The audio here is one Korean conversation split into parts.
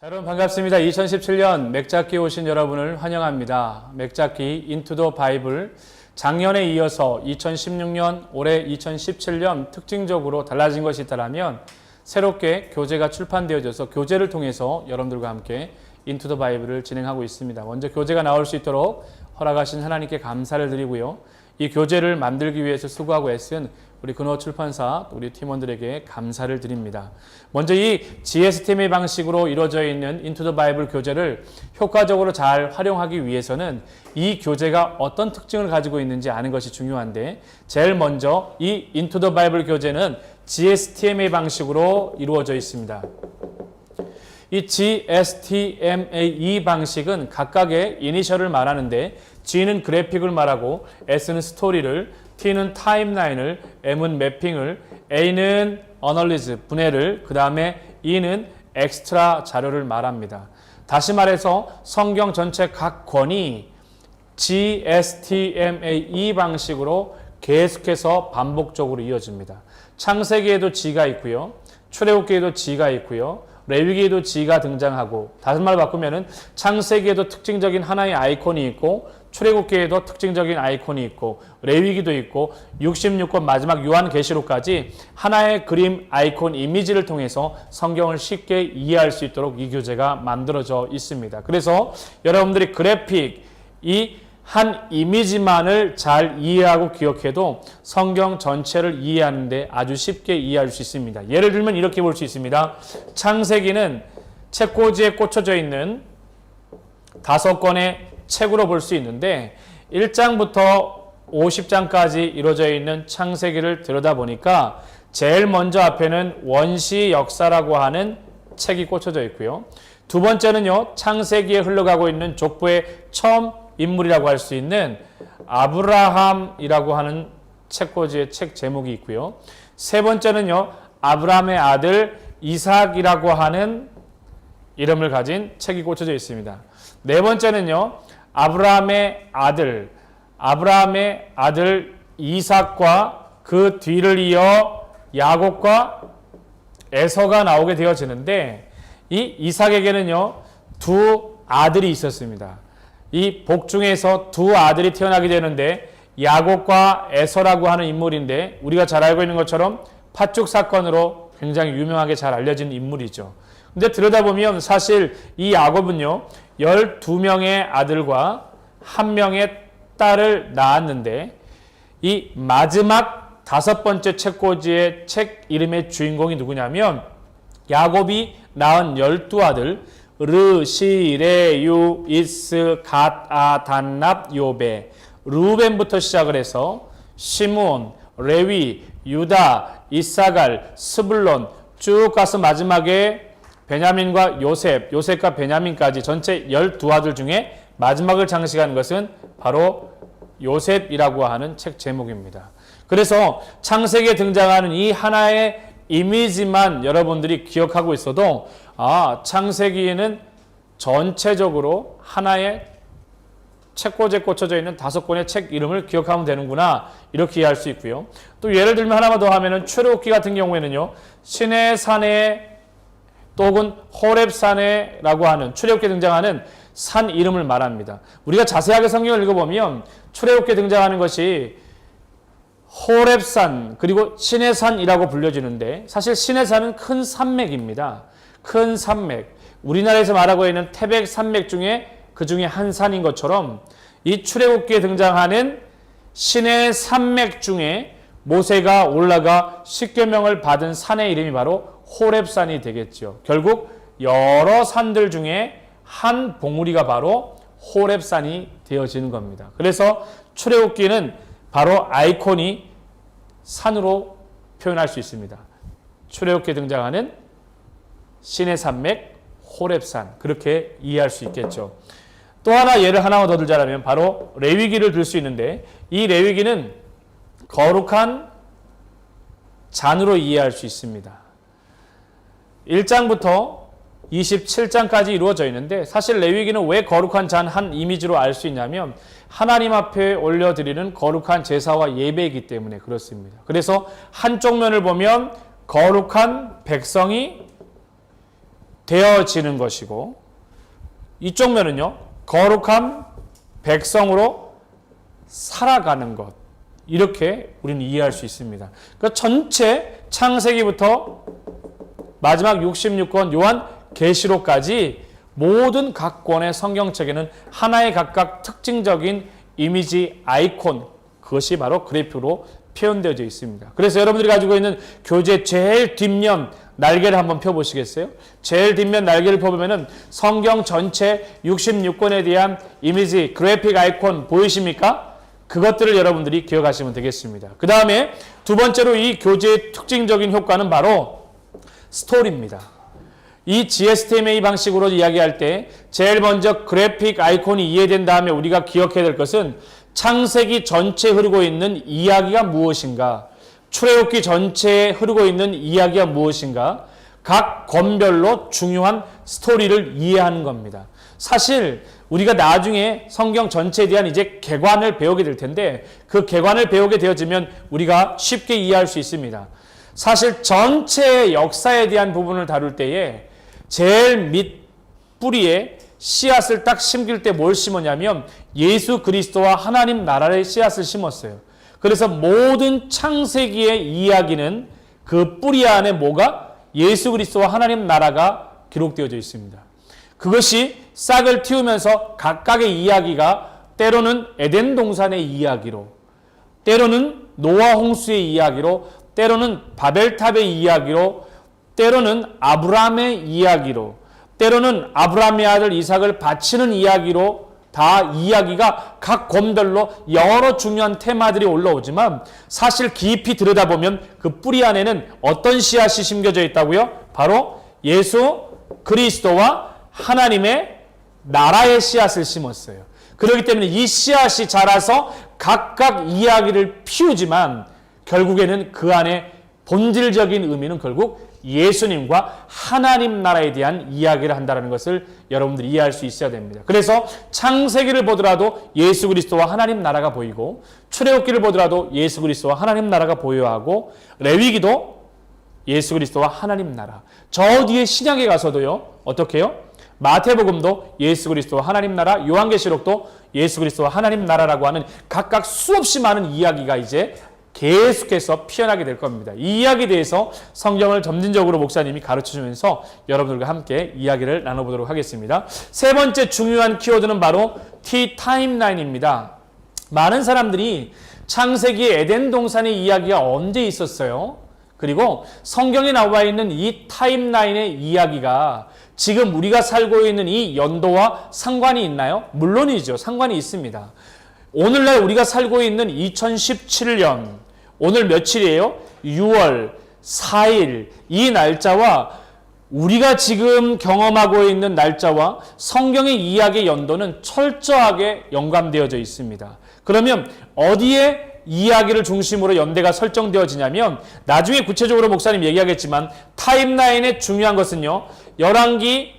여러분 반갑습니다. 2017년 맥잡기 오신 여러분을 환영합니다. 맥잡기 인투 더 바이블, 작년에 이어서 2016년 올해 2017년 특징적으로 달라진 것이 있다면 새롭게 교재가 출판되어져서 교재를 통해서 여러분들과 함께 인투 더 바이블을 진행하고 있습니다. 먼저 교재가 나올 수 있도록 허락하신 하나님께 감사를 드리고요. 이 교재를 만들기 위해서 수고하고 애쓴 우리 근호 출판사 우리 팀원들에게 감사를 드립니다. 먼저 이 GSTM의 방식으로 이루어져 있는 인투 더 바이블 교재를 효과적으로 잘 활용하기 위해서는 이 교재가 어떤 특징을 가지고 있는지 아는 것이 중요한데, 제일 먼저 이 인투 더 바이블 교재는 GSTM의 방식으로 이루어져 있습니다. 이 GSTMA 방식은 각각의 이니셜을 말하는데, G는 그래픽을 말하고, S는 스토리를, T는 타임라인을, M은 매핑을, A는 어널리즈, 분해를, 그 다음에 E는 엑스트라 자료를 말합니다. 다시 말해서 성경 전체 각 권이 GSTMA 방식으로 계속해서 반복적으로 이어집니다. 창세기에도 G가 있고요. 출애굽기에도 G가 있고요. 레위기에도 G가 등장하고, 다른 말 바꾸면은 창세기에도 특징적인 하나의 아이콘이 있고, 출애굽기에도 특징적인 아이콘이 있고, 레위기도 있고, 66권 마지막 요한계시록까지 하나의 그림 아이콘 이미지를 통해서 성경을 쉽게 이해할 수 있도록 이 교재가 만들어져 있습니다. 그래서 여러분들이 그래픽, 이 한 이미지만을 잘 이해하고 기억해도 성경 전체를 이해하는데 아주 쉽게 이해할 수 있습니다. 예를 들면 이렇게 볼 수 있습니다. 창세기는 책꽂이에 꽂혀져 있는 5권의 책으로 볼 수 있는데, 1장부터 50장까지 이루어져 있는 창세기를 들여다보니까 제일 먼저 앞에는 원시 역사라고 하는 책이 꽂혀져 있고요. 두 번째는요, 창세기에 흘러가고 있는 족보의 처음 인물이라고 할 수 있는 아브라함이라고 하는 책꽂이의 책 제목이 있고요. 세 번째는요, 아브라함의 아들 이삭이라고 하는 이름을 가진 책이 꽂혀져 있습니다. 네 번째는요, 아브라함의 아들 이삭과 그 뒤를 이어 야곱과 에서가 나오게 되어지는데, 이 이삭에게는요, 두 아들이 있었습니다. 이 복중에서 두 아들이 태어나게 되는데, 야곱과 에서라고 하는 인물인데, 우리가 잘 알고 있는 것처럼 팥죽 사건으로 굉장히 유명하게 잘 알려진 인물이죠. 근데 들여다보면 사실 이 야곱은요, 12명의 아들과 1명의 딸을 낳았는데, 이 마지막 5번째 책꽂이의 책 이름의 주인공이 누구냐면, 야곱이 낳은 12아들 르, 시, 레, 유, 이스, 갓, 아, 단납, 요베, 루벤부터 시작을 해서 시므온, 레위, 유다, 이사갈, 스불론 쭉 가서 마지막에 베냐민과 요셉과 베냐민까지 전체 12아들 중에 마지막을 장식하는 것은 바로 요셉이라고 하는 책 제목입니다. 그래서 창세기에 등장하는 이 하나의 이미지만 여러분들이 기억하고 있어도, 창세기에는 전체적으로 하나의 책꽂이에 꽂혀져 있는 5권의 책 이름을 기억하면 되는구나, 이렇게 이해할 수 있고요. 또 예를 들면 하나만 더 하면은 출애굽기 같은 경우에는요, 시내산에 또는 호렙산에라고 하는 출애굽기에 등장하는 산 이름을 말합니다. 우리가 자세하게 성경을 읽어보면 출애굽기에 등장하는 것이 호렙산 그리고 시내산이라고 불려지는데, 사실 시내산은 큰 산맥입니다. 큰 산맥, 우리나라에서 말하고 있는 태백 산맥 중에 그 중에 한 산인 것처럼, 이 출애굽기에 등장하는 시내 산맥 중에 모세가 올라가 십계명을 받은 산의 이름이 바로 호렙산이 되겠죠. 결국 여러 산들 중에 한 봉우리가 바로 호렙산이 되어지는 겁니다. 그래서 출애굽기는 바로 아이콘이 산으로 표현할 수 있습니다. 출애굽기에 등장하는 시내 산맥, 호렙산, 그렇게 이해할 수 있겠죠. 또 하나 예를 하나만 더 들자면 바로 레위기를 들 수 있는데, 이 레위기는 거룩한 잔으로 이해할 수 있습니다. 1장부터 27장까지 이루어져 있는데, 사실 레위기는 왜 거룩한 잔 한 이미지로 알 수 있냐면 하나님 앞에 올려드리는 거룩한 제사와 예배이기 때문에 그렇습니다. 그래서 한쪽 면을 보면 거룩한 백성이 되어지는 것이고, 이쪽 면은요, 거룩한 백성으로 살아가는 것. 이렇게 우리는 이해할 수 있습니다. 그러니까 전체 창세기부터 마지막 66권 요한계시록까지 모든 각 권의 성경책에는 하나의 각각 특징적인 이미지 아이콘, 그것이 바로 그래픽으로 표현되어져 있습니다. 그래서 여러분들이 가지고 있는 교재 제일 뒷면 날개를 한번 펴보시겠어요? 제일 뒷면 날개를 펴보면은 성경 전체 66권에 대한 이미지 그래픽 아이콘 보이십니까? 그것들을 여러분들이 기억하시면 되겠습니다. 그 다음에 두 번째로 이 교재의 특징적인 효과는 바로 스토리입니다. 이 GSTMA 방식으로 이야기할 때 제일 먼저 그래픽 아이콘이 이해된 다음에 우리가 기억해야 될 것은 창세기 전체에 흐르고 있는 이야기가 무엇인가, 출애굽기 전체에 흐르고 있는 이야기가 무엇인가, 각 권별로 중요한 스토리를 이해하는 겁니다. 사실 우리가 나중에 성경 전체에 대한 이제 개관을 배우게 될 텐데 그 개관을 배우게 되어지면 우리가 쉽게 이해할 수 있습니다. 사실 전체의 역사에 대한 부분을 다룰 때에 제일 밑 뿌리에 씨앗을 딱 심길 때 뭘 심었냐면 예수 그리스도와 하나님 나라의 씨앗을 심었어요. 그래서 모든 창세기의 이야기는 그 뿌리 안에 뭐가? 예수 그리스도와 하나님 나라가 기록되어져 있습니다. 그것이 싹을 틔우면서 각각의 이야기가 때로는 에덴 동산의 이야기로, 때로는 노아 홍수의 이야기로, 때로는 바벨탑의 이야기로, 때로는 아브라함의 이야기로, 때로는 아브라함의 아들 이삭을 바치는 이야기로 다 이야기가 각 권별로 여러 중요한 테마들이 올라오지만 사실 깊이 들여다보면 그 뿌리 안에는 어떤 씨앗이 심겨져 있다고요? 바로 예수 그리스도와 하나님의 나라의 씨앗을 심었어요. 그렇기 때문에 이 씨앗이 자라서 각각 이야기를 피우지만 결국에는 그 안에 본질적인 의미는 결국 예수님과 하나님 나라에 대한 이야기를 한다는 것을 여러분들이 이해할 수 있어야 됩니다. 그래서 창세기를 보더라도 예수 그리스도와 하나님 나라가 보이고, 출애굽기를 보더라도 예수 그리스도와 하나님 나라가 보여하고, 레위기도 예수 그리스도와 하나님 나라. 저 뒤에 신약에 가서도요, 어떻게 해요? 마태복음도 예수 그리스도와 하나님 나라, 요한계시록도 예수 그리스도와 하나님 나라라고 하는 각각 수없이 많은 이야기가 이제 계속해서 피어나게 될 겁니다. 이 이야기에 대해서 성경을 점진적으로 목사님이 가르쳐주면서 여러분들과 함께 이야기를 나눠보도록 하겠습니다. 세 번째 중요한 키워드는 바로 T 타임라인입니다. 많은 사람들이 창세기의 에덴 동산의 이야기가 언제 있었어요? 그리고 성경에 나와 있는 이 타임라인의 이야기가 지금 우리가 살고 있는 이 연도와 상관이 있나요? 물론이죠. 상관이 있습니다. 오늘날 우리가 살고 있는 2017년 오늘 며칠이에요? 6월 4일 이 날짜와 우리가 지금 경험하고 있는 날짜와 성경의 이야기의 연도는 철저하게 연관되어져 있습니다. 그러면 어디에 이야기를 중심으로 연대가 설정되어지냐면 나중에 구체적으로 목사님 얘기하겠지만 타임라인의 중요한 것은요. 열왕기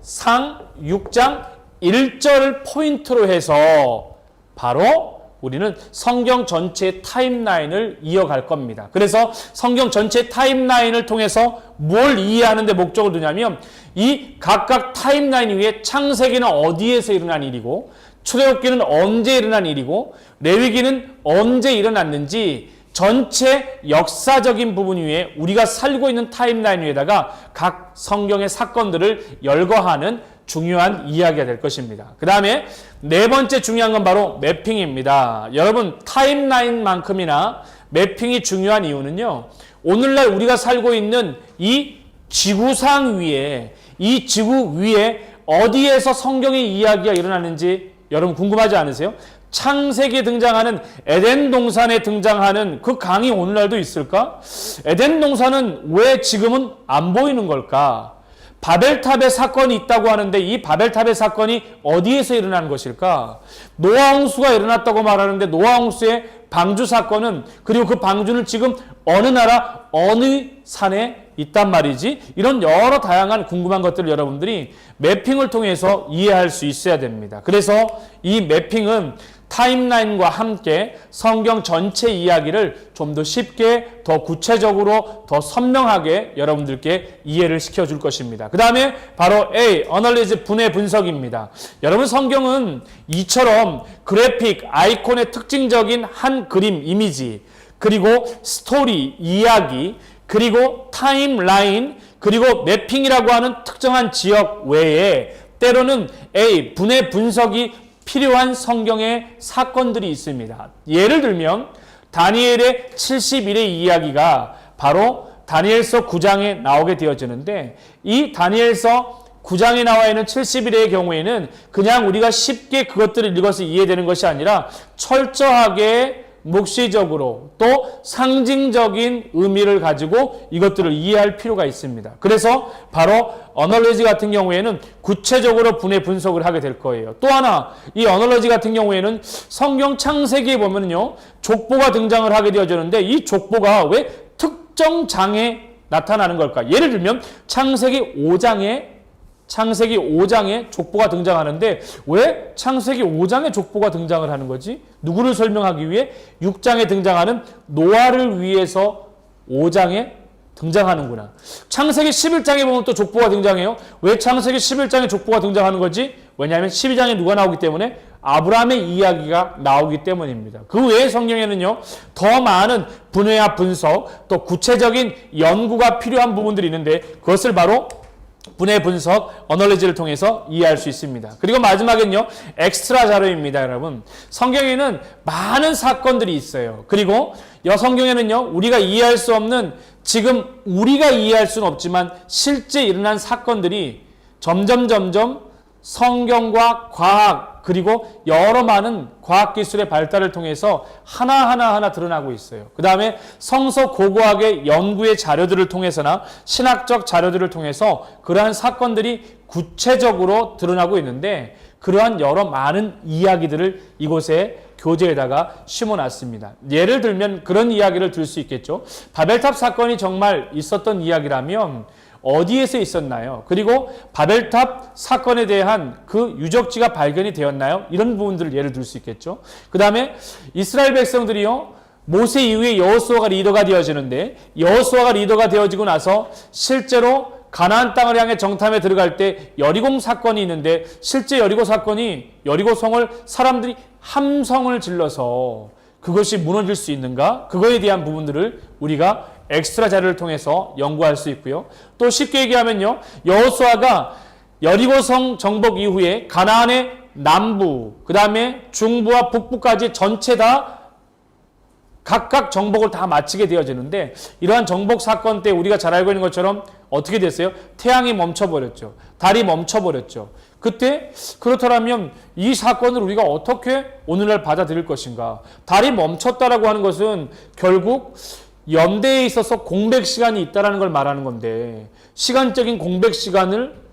상 6장 1절을 포인트로 해서 바로 우리는 성경 전체의 타임라인을 이어갈 겁니다. 그래서 성경 전체 타임라인을 통해서 뭘 이해하는 데 목적을 두냐면 이 각각 타임라인 위에 창세기는 어디에서 일어난 일이고 출애굽기는 언제 일어난 일이고 레위기는 언제 일어났는지 전체 역사적인 부분 위에 우리가 살고 있는 타임라인 위에다가 각 성경의 사건들을 열거하는 중요한 이야기가 될 것입니다. 그 다음에 네 번째 중요한 건 바로 매핑입니다. 여러분 타임라인만큼이나 매핑이 중요한 이유는요. 오늘날 우리가 살고 있는 이 지구상 위에 이 지구 위에 어디에서 성경의 이야기가 일어나는지 여러분 궁금하지 않으세요? 창세기에 등장하는 에덴 동산에 등장하는 그 강이 오늘날도 있을까? 에덴 동산은 왜 지금은 안 보이는 걸까? 바벨탑의 사건이 있다고 하는데 이 바벨탑의 사건이 어디에서 일어난 것일까? 노아 홍수가 일어났다고 말하는데 노아 홍수의 방주 사건은 그리고 그 방주는 지금 어느 나라 어느 산에 있단 말이지? 이런 여러 다양한 궁금한 것들을 여러분들이 매핑을 통해서 이해할 수 있어야 됩니다. 그래서 이 매핑은 타임라인과 함께 성경 전체 이야기를 좀 더 쉽게, 더 구체적으로, 더 선명하게 여러분들께 이해를 시켜줄 것입니다. 그 다음에 바로 A, 어널리즈 분해 분석입니다. 여러분 성경은 이처럼 그래픽, 아이콘의 특징적인 한 그림, 이미지, 그리고 스토리, 이야기, 그리고 타임라인, 그리고 매핑이라고 하는 특정한 지역 외에 때로는 A, 분해 분석이 필요한 성경의 사건들이 있습니다. 예를 들면 다니엘의 70일의 이야기가 바로 다니엘서 9장에 나오게 되어지는데, 이 다니엘서 9장에 나와 있는 70일의 경우에는 그냥 우리가 쉽게 그것들을 읽어서 이해되는 것이 아니라 철저하게 묵시적으로 또 상징적인 의미를 가지고 이것들을 이해할 필요가 있습니다. 그래서 바로 어널로지 같은 경우에는 구체적으로 분해 분석을 하게 될 거예요. 또 하나, 이 어널로지 같은 경우에는 성경 창세기에 보면요, 족보가 등장을 하게 되어지는데 이 족보가 왜 특정 장에 나타나는 걸까? 예를 들면 창세기 5장에 족보가 등장하는데 왜 창세기 5장에 족보가 등장을 하는 거지? 누구를 설명하기 위해? 6장에 등장하는 노아를 위해서 5장에 등장하는구나. 창세기 11장에 보면 또 족보가 등장해요. 왜 창세기 11장에 족보가 등장하는 거지? 왜냐하면 12장에 누가 나오기 때문에? 아브라함의 이야기가 나오기 때문입니다. 그 외에 성경에는요, 더 많은 분해와 분석, 또 구체적인 연구가 필요한 부분들이 있는데 그것을 바로 분해 분석, 어널리지를 통해서 이해할 수 있습니다. 그리고 마지막엔요, 엑스트라 자료입니다, 여러분. 성경에는 많은 사건들이 있어요. 그리고 성경에는요, 우리가 이해할 수 없는, 지금 우리가 이해할 수는 없지만 실제 일어난 사건들이 점점 성경과 과학, 그리고 여러 많은 과학기술의 발달을 통해서 하나하나 드러나고 있어요. 그 다음에 성서 고고학의 연구의 자료들을 통해서나 신학적 자료들을 통해서 그러한 사건들이 구체적으로 드러나고 있는데, 그러한 여러 많은 이야기들을 이곳에 교재에다가 심어놨습니다. 예를 들면 그런 이야기를 들 수 있겠죠. 바벨탑 사건이 정말 있었던 이야기라면 어디에서 있었나요? 그리고 바벨탑 사건에 대한 그 유적지가 발견이 되었나요? 이런 부분들을 예를 들 수 있겠죠. 그 다음에 이스라엘 백성들이요, 모세 이후에 여호수아가 리더가 되어지는데, 여호수아가 리더가 되어지고 나서 실제로 가나안 땅을 향해 정탐에 들어갈 때 여리고 사건이 있는데, 실제 여리고 사건이, 여리고 성을 사람들이 함성을 질러서 그것이 무너질 수 있는가? 그거에 대한 부분들을 우리가 엑스트라 자료를 통해서 연구할 수 있고요. 또 쉽게 얘기하면요, 여호수아가 여리고성 정복 이후에 가나안의 남부, 그 다음에 중부와 북부까지 전체 다 각각 정복을 다 마치게 되어지는데, 이러한 정복 사건 때 우리가 잘 알고 있는 것처럼 어떻게 됐어요? 태양이 멈춰버렸죠. 달이 멈춰버렸죠. 그때 그렇다면 이 사건을 우리가 어떻게 오늘날 받아들일 것인가? 달이 멈췄다라고 하는 것은 결국 연대에 있어서 공백 시간이 있다는 걸 말하는 건데, 시간적인 공백 시간을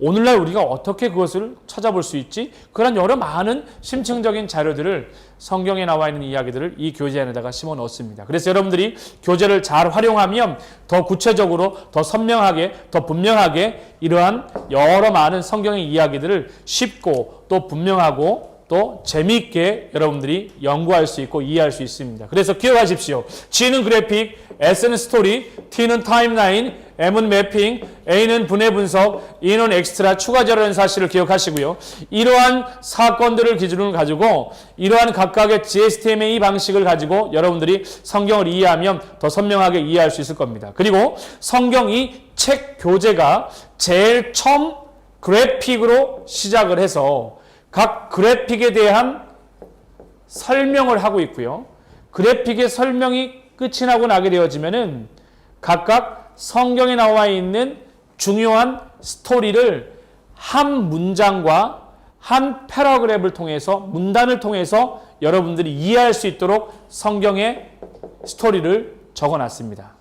오늘날 우리가 어떻게 그것을 찾아볼 수 있지? 그런 여러 많은 심층적인 자료들을, 성경에 나와 있는 이야기들을 이 교재 안에다가 심어 넣습니다. 그래서 여러분들이 교재를 잘 활용하면 더 구체적으로, 더 선명하게, 더 분명하게 이러한 여러 많은 성경의 이야기들을 쉽고 또 분명하고 또 재미있게 여러분들이 연구할 수 있고 이해할 수 있습니다. 그래서 기억하십시오. G는 그래픽, S는 스토리, T는 타임라인, M은 매핑, A는 분해 분석, E는 엑스트라 추가 자료라는 사실을 기억하시고요. 이러한 사건들을 기준으로 가지고 이러한 각각의 GSTM의 방식을 가지고 여러분들이 성경을 이해하면 더 선명하게 이해할 수 있을 겁니다. 그리고 성경 이 책 교재가 제일 처음 그래픽으로 시작을 해서 각 그래픽에 대한 설명을 하고 있고요. 그래픽의 설명이 끝이 나고 나게 되어지면은 각각 성경에 나와 있는 중요한 스토리를 한 문장과 한 패러그래프를 통해서, 문단을 통해서 여러분들이 이해할 수 있도록 성경의 스토리를 적어놨습니다.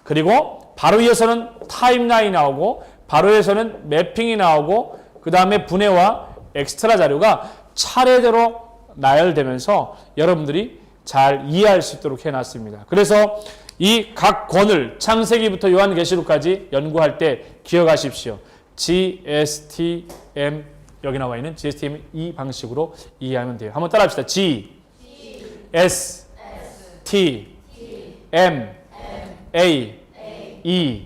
그리고 바로 이어서는 타임라인이 나오고, 바로 이어서는 매핑이 나오고, 그 다음에 분해와 엑스트라 자료가 차례대로 나열되면서 여러분들이 잘 이해할 수 있도록 해놨습니다. 그래서 이 각 권을 창세기부터 요한계시록까지 연구할 때 기억하십시오. GSTM 여기 나와 있는 GSTM 이 방식으로 이해하면 돼요. 한번 따라합시다. G, S, T, M, A, E.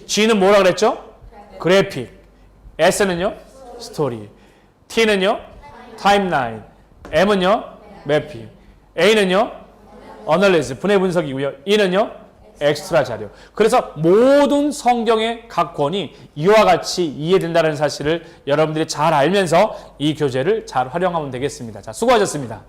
G는 뭐라 그랬죠? 그래픽. S는요? 스토리. T는요? 타임라인. M은요? 매핑. A는요? 어널리즈, 분해 분석이고요. E는요? 엑스트라 자료. 그래서 모든 성경의 각 권이 이와 같이 이해된다는 사실을 여러분들이 잘 알면서 이 교재를 잘 활용하면 되겠습니다. 자, 수고하셨습니다.